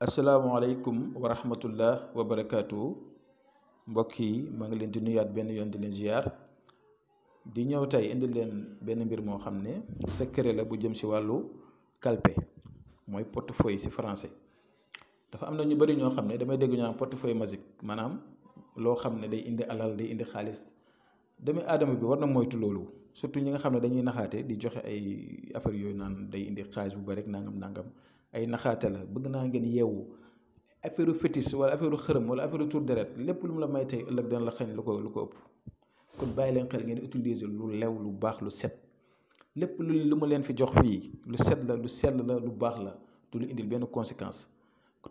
asalaamaaleykum wa rahmatullah wa barakaatu mbokk yi maa ngi leen di nuyaat benn yoon di leen ziar di ñëw tey indi leen benn mbir moo xam ne secret la bu jëm si wàllu kalpe mooy portefeuille si français. dafa am na ñu bari ñoo xam ne damay dégg ñu naan portefeuille magique maanaam loo xam ne day indi alal day indi xaalis doomu aadama bi war na moytu loolu surtout ñi nga xam ne dañuy naxaate di joxe ay affaire yooyu naan day indi xaalis bu bari nangam nangam. ay naxaate la bëgg naa ngeen yeewu affaire fétiche wala affaire xërëm wala affaire tour deret lépp lu mu la may tey ëllëg dana la xañ lu ko ëpp kon bàyyi leen xel ngeen utiliser lu lew lu baax lu set lépp lu ma leen fi jox fii lu set la lu sell la lu baax la du lu indil benn conséquence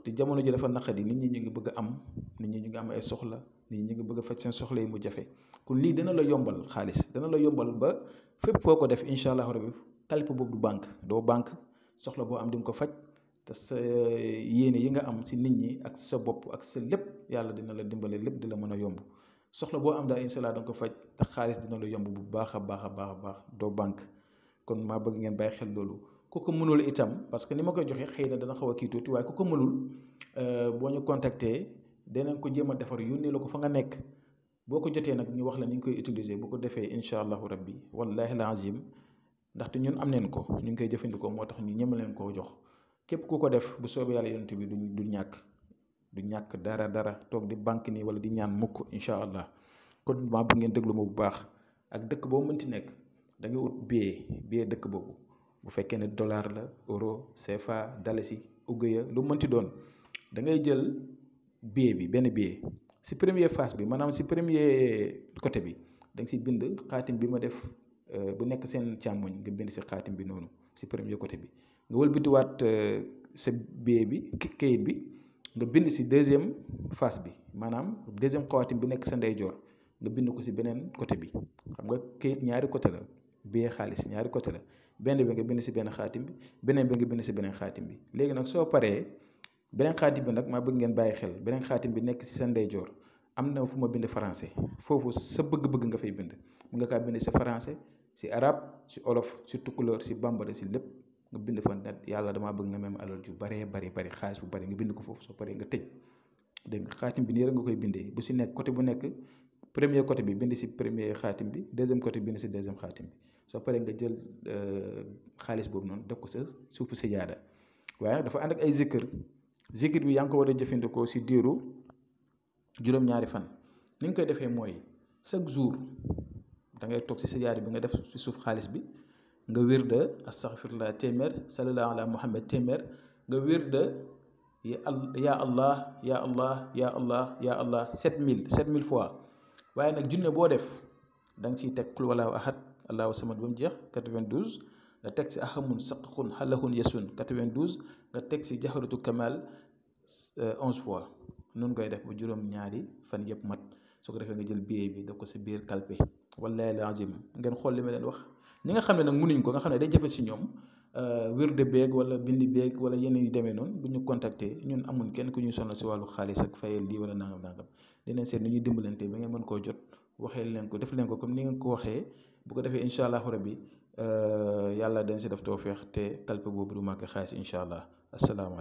te jamono ji dafa naqadi nit ñi ñu ngi bëgg a am nit ñi ñu ngi am ay soxla nit ñi ñu ngi bëgg a faj seen soxla yi mu jafe kon lii dana la yombal xaalis dana la yombal ba fépp foo ko def incha allah rabbi kalpe boobu du banque doo banque soxla boo am di nga ko faj te sa yéene yi nga am si nit ñi ak sa bopp ak sa lépp yàlla dina la dimbale lépp di la mën a yomb soxla boo am daal incha allah da nga ko faj te xaalis dina la yomb bu baax a baax a baax a baax doo banque kon maa bëgg ngeen bàyyi xel loolu ku ko mënul itam parce que ni ma koy joxee xëy na dana xaw a kii tuuti waaye ku ko mënul boo ñu contacter danañ ko jéem a defar yónnee la ko fa nga nekk boo ko jotee nag ñu wax la ni ñu koy utiliser bu ko defee incha allahu rabbi wallahi alazim ndaxte ñun am neen ko ñu ngi koy jëfandikoo moo tax ñu ñeme leen koo jox képp ku ko def bu soobee yàlla yonent bi du ñàkk dara toog di banque nii wala di ñaan mukk incha allah kon maa bëgg ngeen déglu ma bu baax ak dëkk boo mënti nekk da nga ut billet dëkk boobu bu fekkee ne dollar la euro CFA dalasi uguya lu mënti doon da ngay jël billet bi benn billet si premier face bi maanaam si premier côté bi da nga si bind xaatim bi ma def bu nekk seen càmmoñ nga bind si xaatim bi noonu si premier côté bi nga wëlbatiwaat sa billet bi kayit bi nga bind si deuxième face bi maanaam deuxième xawaatim bi nekk sa ndeyjoor nga bind ko si beneen côté bi xam nga kayit ñaari côté la billet xaalis ñaari côté la benn bi nga bind si benn xaatim bi beneen bi nga bind si beneen xaatim bi léegi nag soo paree beneen xaatim bi nag maa bëgg ngeen bàyyi xel beneen xaatim bi nekk si sa ndeyjoor am na fu ma bind français foofu sa bëgg-bëgg nga fay bind mu nga kaa bind si français si arabe si olof si tukulóor si bambara si lépp nga bind fa net yàlla damaa bëgg nga même alal ju bari xaalis bu bari nga bind ko foofu soo paree nga tëj dégg nga xaatim bi nii rek nga koy bindee bu si nekk côté bu nekk premier côté bi bind si premier xaatim bi deuxième côté bind si deuxième xaatim bi soo paree nga jël xaalis boobu noonu def ko sa suufu sijaada waaye nag dafa ànd ak ay zikir bi yaa ngi ko war a jëfandikoo si diiru juróom-ñaari fan ni nga koy defee mooy chaque jour da ngay toog si sijaada bi nga def si suuf xaalis bi nga wirda astaghfirullah téeméer sallallahu ala muhammad téeméer nga wirda ya allah ya allah ya allah ya allah 7000 fois waaye nag junne boo def da nga ciy teg kul walaahu ahad allahu samad ba mu jeex 92 nga teg si ahamun saqaqun halahun yasun 92 nga teg si jaharatu kamal 11 fois noonu koy def ba juróom-ñaari fan yëpp mat soo ko defee nga jël billet bi def ko si biir kalpe wallahi lazim ngeen xool li ma leen wax ñi nga xam ne nag mënuñ ko nga xam ne day jafe si ñoom wirde beeg wala bindi beeg wala yeneen yi demee noonu bu ñu contacter ñun amul kenn ku ñuy sonal si wàllu xaalis ak fayal lii wala nangam dinañ seet ni ñuy dimbalante ba ngeen mën koo jot waxee leen ko def leen ko comme ni ngeen ko waxee bu ko defee incha allahu rabbi yàlla dañ si def tawfeex te kalpe boobu du manqué xaalis incha allah asalaamaaleykum